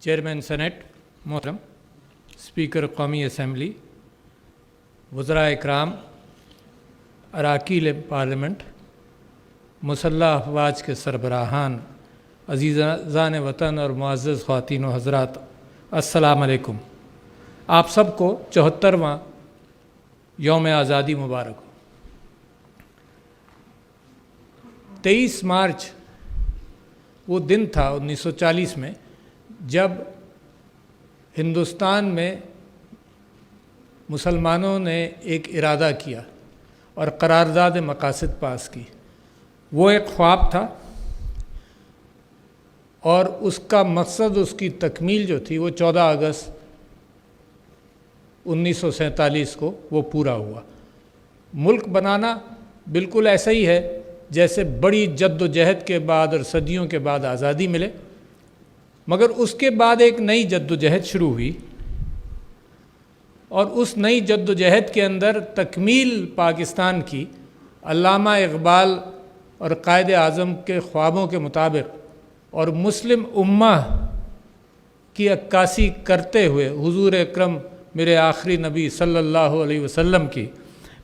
Chairman senate محترم، speaker قومی assembly, وزراء اکرام، اراکین پارلیمنٹ، مسلح افواج کے سربراہان، عزیزان وطن اور معزز خواتین و حضرات، السلام علیکم۔ آپ سب کو 74واں یوم آزادی مبارک ہو۔ 23 مارچ وہ دن تھا 1940 میں جب ہندوستان میں مسلمانوں نے ایک ارادہ کیا اور قرارداد مقاصد پاس کی۔ وہ ایک خواب تھا اور اس کا مقصد، اس کی تکمیل جو تھی وہ 14 اگست 1947 کو وہ پورا ہوا۔ ملک بنانا بالکل ایسا ہی ہے جیسے بڑی جد و جہد کے بعد اور صدیوں کے بعد آزادی ملے، مگر اس کے بعد ایک نئی جد و جہد شروع ہوئی اور اس نئی جد و جہد کے اندر تکمیل پاکستان کی علامہ اقبال اور قائد اعظم کے خوابوں کے مطابق اور مسلم امہ کی عکاسی کرتے ہوئے حضور اکرم میرے آخری نبی صلی اللہ علیہ وسلم کی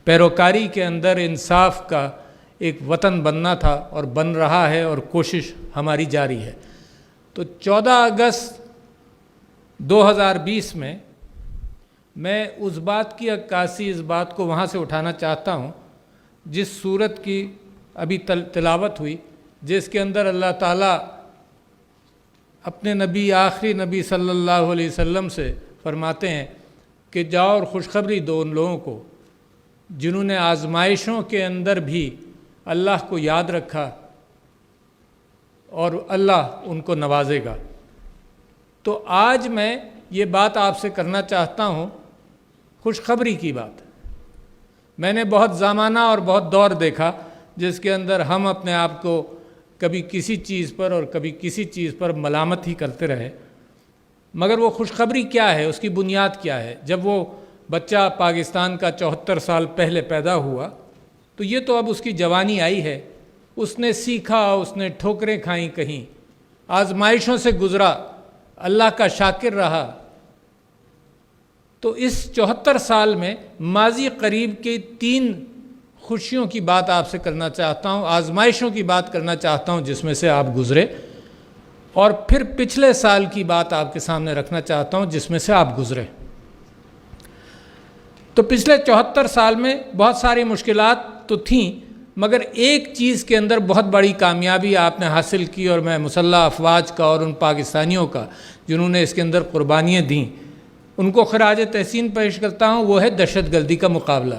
پیروکاری کے اندر انصاف کا ایک وطن بننا تھا اور بن رہا ہے، اور کوشش ہماری جاری ہے۔ تو 14 اگست 2020 میں اس بات کی عکاسی، اس بات کو وہاں سے اٹھانا چاہتا ہوں جس سورت کی ابھی تلاوت ہوئی، جس کے اندر اللہ تعالیٰ اپنے نبی، آخری نبی صلی اللہ علیہ وسلم سے فرماتے ہیں کہ جاؤ اور خوشخبری دو ان لوگوں کو جنہوں نے آزمائشوں کے اندر بھی اللہ کو یاد رکھا اور اللہ ان کو نوازے گا۔ تو آج میں یہ بات آپ سے کرنا چاہتا ہوں، خوشخبری کی بات۔ میں نے بہت زمانہ اور بہت دور دیکھا جس کے اندر ہم اپنے آپ کو کبھی کسی چیز پر اور کبھی کسی چیز پر ملامت ہی کرتے رہے، مگر وہ خوشخبری کیا ہے، اس کی بنیاد کیا ہے؟ جب وہ بچہ پاکستان کا 74 سال پہلے پیدا ہوا تو یہ تو اب اس کی جوانی آئی ہے، اس نے سیکھا، اس نے ٹھوکریں کھائیں، کہیں آزمائشوں سے گزرا، اللہ کا شاکر رہا۔ تو اس 74 سال میں ماضی قریب کی 3 خوشیوں کی بات آپ سے کرنا چاہتا ہوں، آزمائشوں کی بات کرنا چاہتا ہوں جس میں سے آپ گزرے، اور پھر پچھلے سال کی بات آپ کے سامنے رکھنا چاہتا ہوں جس میں سے آپ گزرے۔ تو پچھلے 74 سال میں بہت ساری مشکلات تو تھیں، مگر ایک چیز کے اندر بہت بڑی کامیابی آپ نے حاصل کی، اور میں مسلح افواج کا اور ان پاکستانیوں کا جنہوں نے اس کے اندر قربانیاں دیں ان کو خراج تحسین پیش کرتا ہوں، وہ ہے دہشت گردی کا مقابلہ۔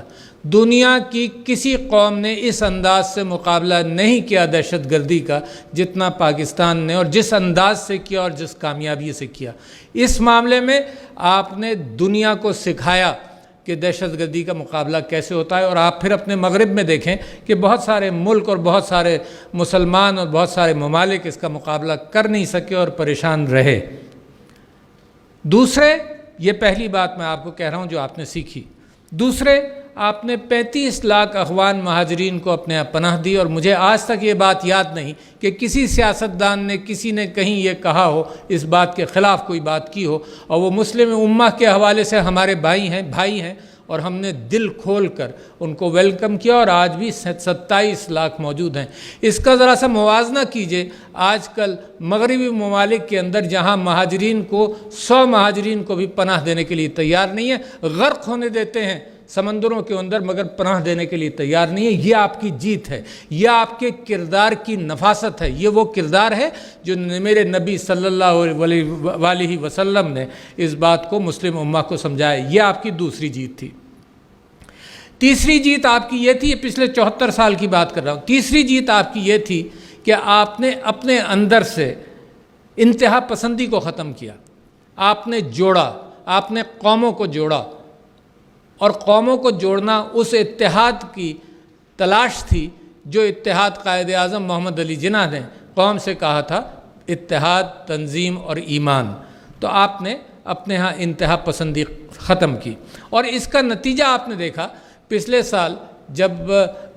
دنیا کی کسی قوم نے اس انداز سے مقابلہ نہیں کیا دہشت گردی کا جتنا پاکستان نے، اور جس انداز سے کیا اور جس کامیابی سے کیا۔ اس معاملے میں آپ نے دنیا کو سکھایا کہ دہشت گردی کا مقابلہ کیسے ہوتا ہے، اور آپ پھر اپنے مغرب میں دیکھیں کہ بہت سارے ملک اور بہت سارے مسلمان اور بہت سارے ممالک اس کا مقابلہ کر نہیں سکے اور پریشان رہے۔ دوسرے، یہ پہلی بات میں آپ کو کہہ رہا ہوں جو آپ نے سیکھی۔ دوسرے، آپ نے 35 لاکھ افغان مہاجرین کو اپنے یہاں پناہ دی، اور مجھے آج تک یہ بات یاد نہیں کہ کسی سیاستدان نے، کسی نے کہیں یہ کہا ہو، اس بات کے خلاف کوئی بات کی ہو، اور وہ مسلم امہ کے حوالے سے ہمارے بھائی ہیں، اور ہم نے دل کھول کر ان کو ویلکم کیا، اور آج بھی 27 لاکھ موجود ہیں۔ اس کا ذرا سا موازنہ کیجئے آج کل مغربی ممالک کے اندر، جہاں مہاجرین کو 100 مہاجرین کو بھی پناہ دینے کے لیے تیار نہیں ہے، غرق ہونے دیتے ہیں سمندروں کے اندر، مگر پناہ دینے کے لیے تیار نہیں ہے۔ یہ آپ کی جیت ہے، یہ آپ کے کردار کی نفاست ہے، یہ وہ کردار ہے جو میرے نبی صلی اللہ علیہ وسلم نے اس بات کو مسلم امہ کو سمجھایا۔ یہ آپ کی دوسری جیت تھی۔ تیسری جیت آپ کی یہ تھی، پچھلے 74 سال کی بات کر رہا ہوں، تیسری جیت آپ کی یہ تھی کہ آپ نے اپنے اندر سے انتہا پسندی کو ختم کیا، آپ نے جوڑا، آپ نے قوموں کو جوڑا، اور قوموں کو جوڑنا اس اتحاد کی تلاش تھی جو اتحاد قائد اعظم محمد علی جناح نے قوم سے کہا تھا، اتحاد، تنظیم اور ایمان۔ تو آپ نے اپنے ہاں انتہا پسندی ختم کی، اور اس کا نتیجہ آپ نے دیکھا پچھلے سال جب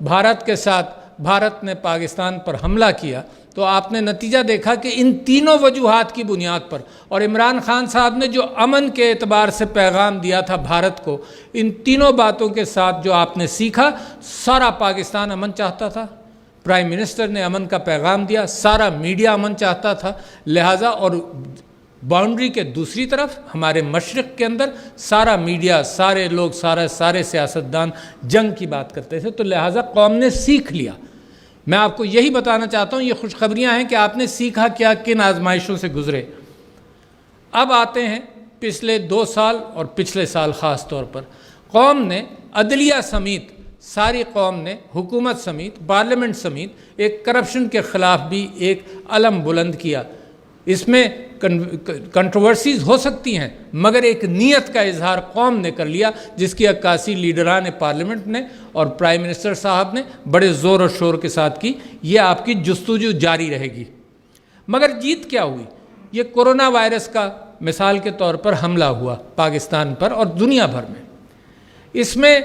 بھارت کے ساتھ بھارت نے پاکستان پر حملہ کیا تو آپ نے نتیجہ دیکھا کہ ان تینوں وجوہات کی بنیاد پر، اور عمران خان صاحب نے جو امن کے اعتبار سے پیغام دیا تھا بھارت کو، ان تینوں باتوں کے ساتھ جو آپ نے سیکھا، سارا پاکستان امن چاہتا تھا، پرائم منسٹر نے امن کا پیغام دیا، سارا میڈیا امن چاہتا تھا، لہٰذا اور باؤنڈری کے دوسری طرف ہمارے مشرق کے اندر سارا میڈیا، سارے لوگ، سارے سیاستدان جنگ کی بات کرتے تھے، تو لہٰذا قوم نے سیکھ لیا۔ میں آپ کو یہی بتانا چاہتا ہوں، یہ خوشخبریاں ہیں کہ آپ نے سیکھا کیا، کن آزمائشوں سے گزرے۔ اب آتے ہیں پچھلے 2 سال اور پچھلے سال خاص طور پر، قوم نے عدلیہ سمیت، ساری قوم نے حکومت سمیت، پارلیمنٹ سمیت ایک کرپشن کے خلاف بھی ایک علم بلند کیا۔ اس میں کنٹروورسیز ہو سکتی ہیں، مگر ایک نیت کا اظہار قوم نے کر لیا، جس کی عکاسی لیڈران پارلیمنٹ نے اور پرائم منسٹر صاحب نے بڑے زور و شور کے ساتھ کی۔ یہ آپ کی جستجو جاری رہے گی۔ مگر جیت کیا ہوئی؟ یہ کورونا وائرس کا مثال کے طور پر حملہ ہوا پاکستان پر اور دنیا بھر میں۔ اس میں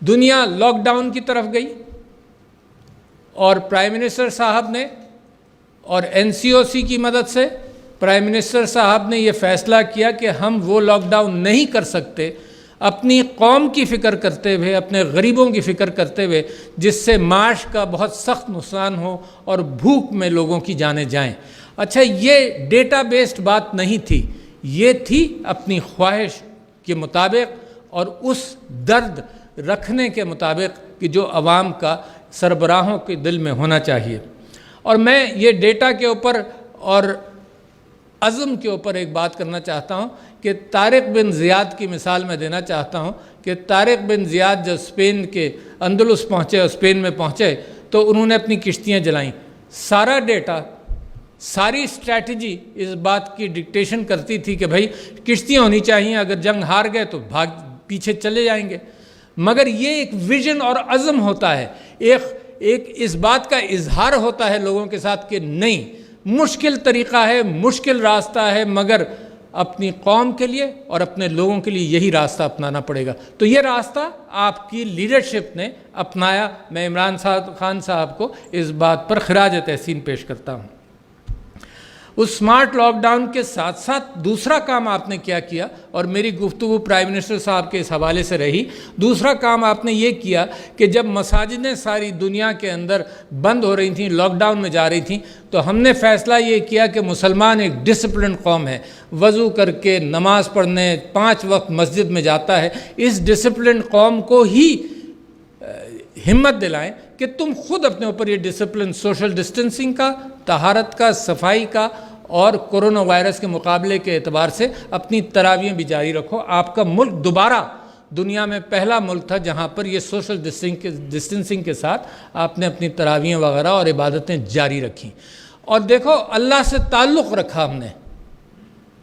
دنیا لاک ڈاؤن کی طرف گئی، اور پرائم منسٹر صاحب نے اور NCOC کی مدد سے پرائم منسٹر صاحب نے یہ فیصلہ کیا کہ ہم وہ لاک ڈاؤن نہیں کر سکتے، اپنی قوم کی فکر کرتے ہوئے، اپنے غریبوں کی فکر کرتے ہوئے، جس سے معاش کا بہت سخت نقصان ہو اور بھوک میں لوگوں کی جانیں جائیں۔ اچھا، یہ ڈیٹا بیسڈ بات نہیں تھی، یہ تھی اپنی خواہش کے مطابق اور اس درد رکھنے کے مطابق کہ جو عوام کا سربراہوں کے دل میں ہونا چاہیے۔ اور میں یہ ڈیٹا کے اوپر اور عزم کے اوپر ایک بات کرنا چاہتا ہوں کہ طارق بن زیاد کی مثال میں دینا چاہتا ہوں کہ طارق بن زیاد جب اسپین کے اندلس پہنچے اور اسپین میں پہنچے تو انہوں نے اپنی کشتیاں جلائیں۔ سارا ڈیٹا، ساری اسٹریٹجی اس بات کی ڈکٹیشن کرتی تھی کہ بھائی کشتیاں ہونی چاہیے، اگر جنگ ہار گئے تو پیچھے چلے جائیں گے۔ مگر یہ ایک ویژن اور عزم ہوتا ہے، ایک اس بات کا اظہار ہوتا ہے لوگوں کے ساتھ کہ نہیں، مشکل طریقہ ہے، مشکل راستہ ہے، مگر اپنی قوم کے لیے اور اپنے لوگوں کے لیے یہی راستہ اپنانا پڑے گا۔ تو یہ راستہ آپ کی لیڈرشپ نے اپنایا۔ میں عمران خان صاحب کو اس بات پر خراج تحسین پیش کرتا ہوں۔ اس سمارٹ لاک ڈاؤن کے ساتھ ساتھ دوسرا کام آپ نے کیا کیا، اور میری گفتگو پرائم منسٹر صاحب کے اس حوالے سے رہی، دوسرا کام آپ نے یہ کیا کہ جب مساجدیں ساری دنیا کے اندر بند ہو رہی تھیں، لاک ڈاؤن میں جا رہی تھیں، تو ہم نے فیصلہ یہ کیا کہ مسلمان ایک ڈسپلن قوم ہے، وضو کر کے نماز پڑھنے 5 وقت مسجد میں جاتا ہے۔ اس ڈسپلن قوم کو ہی ہمت دلائیں کہ تم خود اپنے اوپر یہ ڈسپلن، سوشل ڈسٹنسنگ کا، طہارت کا، صفائی کا اور کورونا وائرس کے مقابلے کے اعتبار سے اپنی تراویحیں بھی جاری رکھو۔ آپ کا ملک دوبارہ دنیا میں پہلا ملک تھا جہاں پر یہ سوشل ڈسٹنسنگ کے ساتھ آپ نے اپنی تراویحیں وغیرہ اور عبادتیں جاری رکھیں۔ اور دیکھو، اللہ سے تعلق رکھا ہم نے۔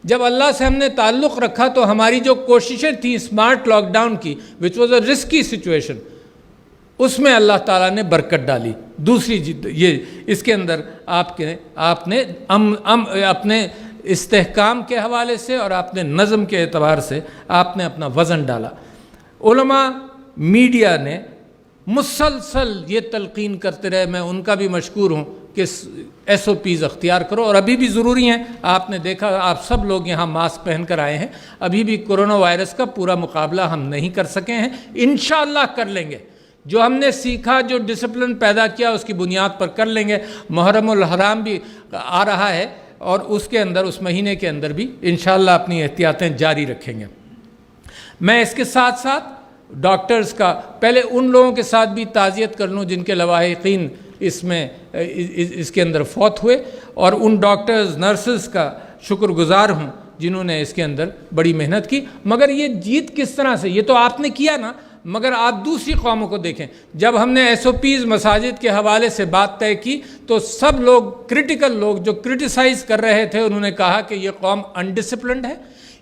جب اللہ سے ہم نے تعلق رکھا تو ہماری جو کوششیں تھیں اسمارٹ لاک ڈاؤن کی، which was a risky situation, اس میں اللہ تعالیٰ نے برکت ڈالی۔ دوسری یہ اس کے اندر آپ نے اپنے استحکام کے حوالے سے اور اپنے نظم کے اعتبار سے آپ نے اپنا وزن ڈالا۔ علماء، میڈیا نے مسلسل یہ تلقین کرتے رہے، میں ان کا بھی مشکور ہوں کہ SOPs اختیار کرو، اور ابھی بھی ضروری ہیں۔ آپ نے دیکھا، آپ سب لوگ یہاں ماسک پہن کر آئے ہیں، ابھی بھی کورونا وائرس کا پورا مقابلہ ہم نہیں کر سکے ہیں، انشاءاللہ کر لیں گے۔ جو ہم نے سیکھا، جو ڈسپلن پیدا کیا، اس کی بنیاد پر کر لیں گے۔ محرم الحرام بھی آ رہا ہے، اور اس کے اندر، اس مہینے کے اندر بھی انشاءاللہ اپنی احتیاطیں جاری رکھیں گے۔ میں اس کے ساتھ ساتھ ڈاکٹرز کا پہلے ان لوگوں کے ساتھ بھی تعزیت کر لوں جن کے لواحقین اس کے اندر فوت ہوئے، اور ان ڈاکٹرز، نرسز کا شکر گزار ہوں جنہوں نے اس کے اندر بڑی محنت کی۔ مگر یہ جیت کس طرح سے؟ یہ تو آپ نے کیا نا، مگر آپ دوسری قوموں کو دیکھیں۔ جب ہم نے SOPs مساجد کے حوالے سے بات طے کی تو سب لوگ، کریٹیکل لوگ جو کرٹیسائز کر رہے تھے، انہوں نے کہا کہ یہ قوم انڈسپلنڈ ہے،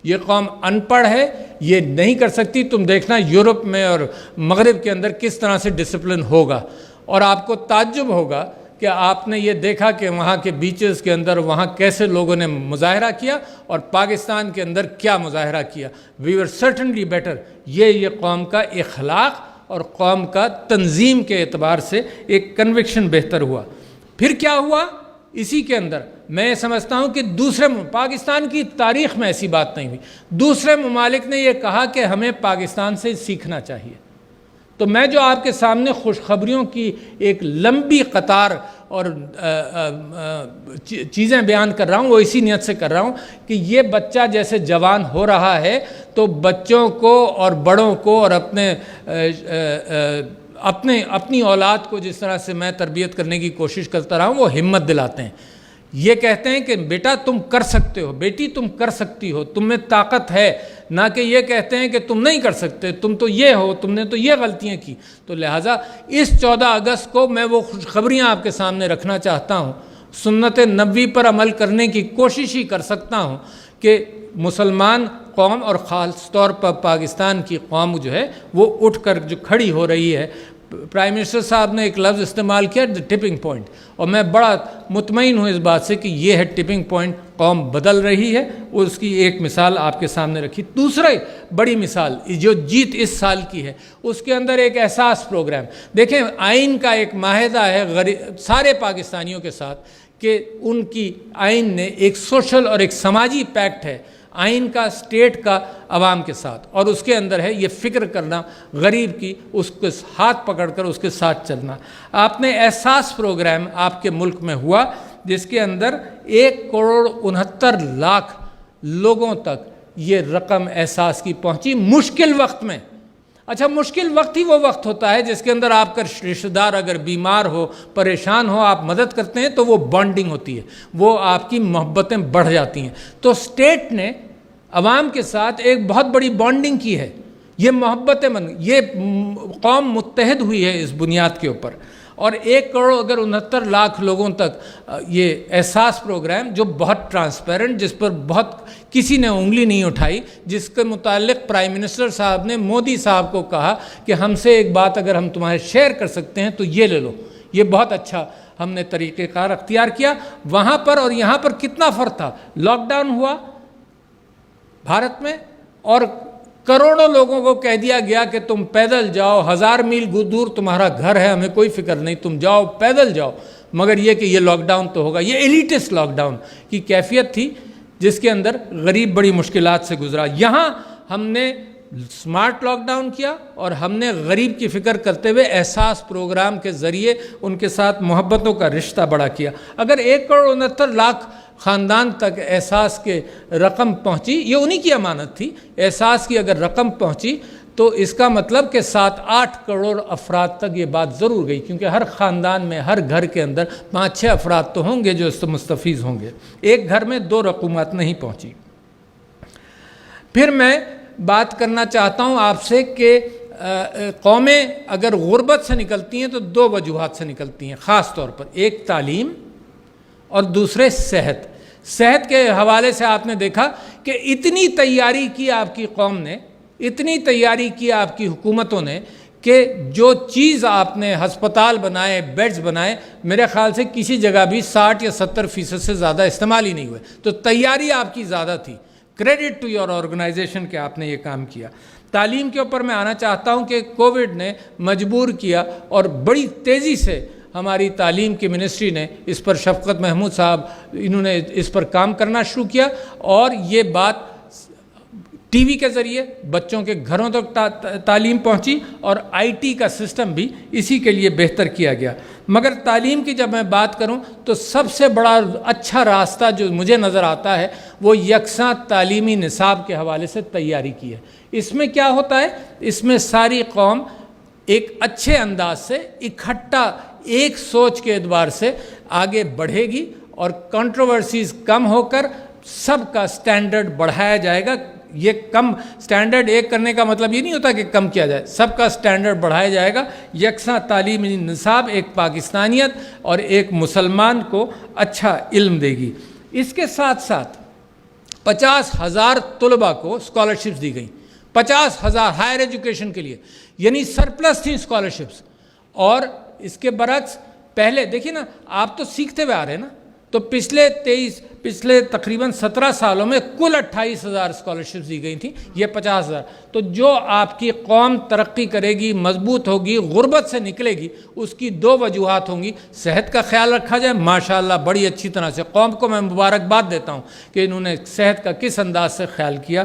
یہ قوم ان پڑھ ہے، یہ نہیں کر سکتی۔ تم دیکھنا یورپ میں اور مغرب کے اندر کس طرح سے ڈسپلن ہوگا، اور آپ کو تعجب ہوگا کہ آپ نے یہ دیکھا کہ وہاں کے بیچز کے اندر وہاں کیسے لوگوں نے مظاہرہ کیا، اور پاکستان کے اندر کیا مظاہرہ کیا۔ وی ور سرٹنلی بیٹر۔ یہ قوم کا اخلاق اور قوم کا تنظیم کے اعتبار سے ایک کنوکشن بہتر ہوا۔ پھر کیا ہوا اسی کے اندر؟ میں سمجھتا ہوں کہ پاکستان کی تاریخ میں ایسی بات نہیں ہوئی، دوسرے ممالک نے یہ کہا کہ ہمیں پاکستان سے سیکھنا چاہیے۔ تو میں جو آپ کے سامنے خوشخبریوں کی ایک لمبی قطار اور چیزیں بیان کر رہا ہوں، وہ اسی نیت سے کر رہا ہوں کہ یہ بچہ جیسے جوان ہو رہا ہے تو بچوں کو اور بڑوں کو اور اپنی اولاد کو جس طرح سے میں تربیت کرنے کی کوشش کرتا رہا ہوں، وہ ہمت دلاتے ہیں، یہ کہتے ہیں کہ بیٹا تم کر سکتے ہو، بیٹی تم کر سکتی ہو، تم میں طاقت ہے، نہ کہ یہ کہتے ہیں کہ تم نہیں کر سکتے، تم تو یہ ہو، تم نے تو یہ غلطیاں کی۔ تو لہٰذا اس 14 اگست کو میں وہ خوشخبریاں آپ کے سامنے رکھنا چاہتا ہوں، سنت نبوی پر عمل کرنے کی کوشش ہی کر سکتا ہوں کہ مسلمان قوم اور خاص طور پر پاکستان کی قوم جو ہے وہ اٹھ کر جو کھڑی ہو رہی ہے۔ پرائم منسٹر صاحب نے ایک لفظ استعمال کیا، ٹپنگ پوائنٹ، اور میں بڑا مطمئن ہوں اس بات سے کہ یہ ہے ٹپنگ پوائنٹ، قوم بدل رہی ہے، اس کی ایک مثال آپ کے سامنے رکھی۔ دوسری بڑی مثال جو جیت اس سال کی ہے، اس کے اندر ایک احساس پروگرام، دیکھیں آئین کا ایک معاہدہ ہے سارے پاکستانیوں کے ساتھ کہ ان کی آئین نے ایک سوشل اور ایک سماجی پیکٹ ہے آئین کا، اسٹیٹ کا عوام کے ساتھ، اور اس کے اندر ہے یہ فکر کرنا غریب کی، اس کے ہاتھ پکڑ کر اس کے ساتھ چلنا۔ آپ نے احساس پروگرام آپ کے ملک میں ہوا جس کے اندر 1,69,00,000 لوگوں تک یہ رقم احساس کی پہنچی مشکل وقت میں۔ اچھا، مشکل وقت ہی وہ وقت ہوتا ہے جس کے اندر آپ کا رشتہ دار اگر بیمار ہو، پریشان ہو، آپ مدد کرتے ہیں تو وہ بانڈنگ ہوتی ہے، وہ آپ کی محبتیں بڑھ جاتی ہیں۔ تو اسٹیٹ نے عوام کے ساتھ ایک بہت بڑی بانڈنگ کی ہے، یہ محبتیں یہ قوم متحد ہوئی ہے اس بنیاد کے اوپر، اور 1,69,00,000 لوگوں تک یہ احساس پروگرام جو بہت ٹرانسپیرنٹ، جس پر بہت کسی نے انگلی نہیں اٹھائی، جس کے متعلق پرائم منسٹر صاحب نے مودی صاحب کو کہا کہ ہم سے ایک بات اگر ہم تمہارے شیئر کر سکتے ہیں تو یہ لے لو، یہ بہت اچھا ہم نے طریقہ کار اختیار کیا۔ وہاں پر اور یہاں پر کتنا فرق تھا، لاک ڈاؤن ہوا بھارت میں اور کروڑوں لوگوں کو کہہ دیا گیا کہ تم پیدل جاؤ، 1000 میل دور تمہارا گھر ہے، ہمیں کوئی فکر نہیں، تم جاؤ پیدل جاؤ، مگر یہ کہ یہ لاک ڈاؤن تو ہوگا۔ یہ ایلیٹسٹ لاک ڈاؤن کی کیفیت تھی جس کے اندر غریب بڑی مشکلات سے گزرا۔ یہاں ہم نے سمارٹ لاک ڈاؤن کیا اور ہم نے غریب کی فکر کرتے ہوئے احساس پروگرام کے ذریعے ان کے ساتھ محبتوں کا رشتہ بڑا کیا۔ اگر 1,69,00,000 خاندان تک احساس کے رقم پہنچی، یہ انہی کی امانت تھی، احساس کی اگر رقم پہنچی تو اس کا مطلب کہ 7-8 کروڑ افراد تک یہ بات ضرور گئی، کیونکہ ہر خاندان میں ہر گھر کے اندر 5-6 افراد تو ہوں گے جو اس سے مستفیض ہوں گے، ایک گھر میں 2 رقومات نہیں پہنچی۔ پھر میں بات کرنا چاہتا ہوں آپ سے کہ قومیں اگر غربت سے نکلتی ہیں تو 2 وجوہات سے نکلتی ہیں خاص طور پر، ایک تعلیم اور دوسرے صحت کے حوالے سے آپ نے دیکھا کہ اتنی تیاری کی آپ کی قوم نے، اتنی تیاری کی آپ کی حکومتوں نے کہ جو چیز آپ نے ہسپتال بنائے، بیڈز بنائے، میرے خیال سے کسی جگہ بھی 60 یا 70% سے زیادہ استعمال ہی نہیں ہوئے۔ تو تیاری آپ کی زیادہ تھی، کریڈٹ ٹو یور آرگنائزیشن کہ آپ نے یہ کام کیا۔ تعلیم کے اوپر میں آنا چاہتا ہوں کہ کووڈ نے مجبور کیا اور بڑی تیزی سے ہماری تعلیم کی منسٹری نے اس پر، شفقت محمود صاحب انہوں نے اس پر کام کرنا شروع کیا، اور یہ بات ٹی وی کے ذریعے بچوں کے گھروں تک تعلیم پہنچی، اور آئی ٹی کا سسٹم بھی اسی کے لیے بہتر کیا گیا۔ مگر تعلیم کی جب میں بات کروں تو سب سے بڑا اچھا راستہ جو مجھے نظر آتا ہے وہ یکساں تعلیمی نصاب کے حوالے سے تیاری کی ہے۔ اس میں کیا ہوتا ہے، اس میں ساری قوم ایک اچھے انداز سے اکٹھا ایک سوچ کے اعتبار سے آگے بڑھے گی، اور کنٹروورسیز کم ہو کر سب کا سٹینڈرڈ بڑھایا جائے گا۔ یہ کم سٹینڈرڈ ایک کرنے کا مطلب یہ نہیں ہوتا کہ کم کیا جائے، سب کا سٹینڈرڈ بڑھایا جائے گا۔ یکساں تعلیمی نصاب ایک پاکستانیت اور ایک مسلمان کو اچھا علم دے گی۔ اس کے ساتھ ساتھ 50,000 طلباء کو اسکالرشپس دی گئیں، 50,000 ہائر ایجوکیشن کے لیے، یعنی سرپلس تھیں اسکالرشپس۔ اور اس کے برعکس پہلے دیکھیے نا، آپ تو سیکھتے ہوئے آ رہے ہیں نا، تو پچھلے تقریباً 17 سالوں میں کل 28,000 اسکالرشپس دی گئی تھیں، یہ 50,000۔ تو جو آپ کی قوم ترقی کرے گی، مضبوط ہوگی، غربت سے نکلے گی، اس کی 2 وجوہات ہوں گی۔ صحت کا خیال رکھا جائے، ماشاءاللہ بڑی اچھی طرح سے، قوم کو میں مبارکباد دیتا ہوں کہ انہوں نے صحت کا کس انداز سے خیال کیا۔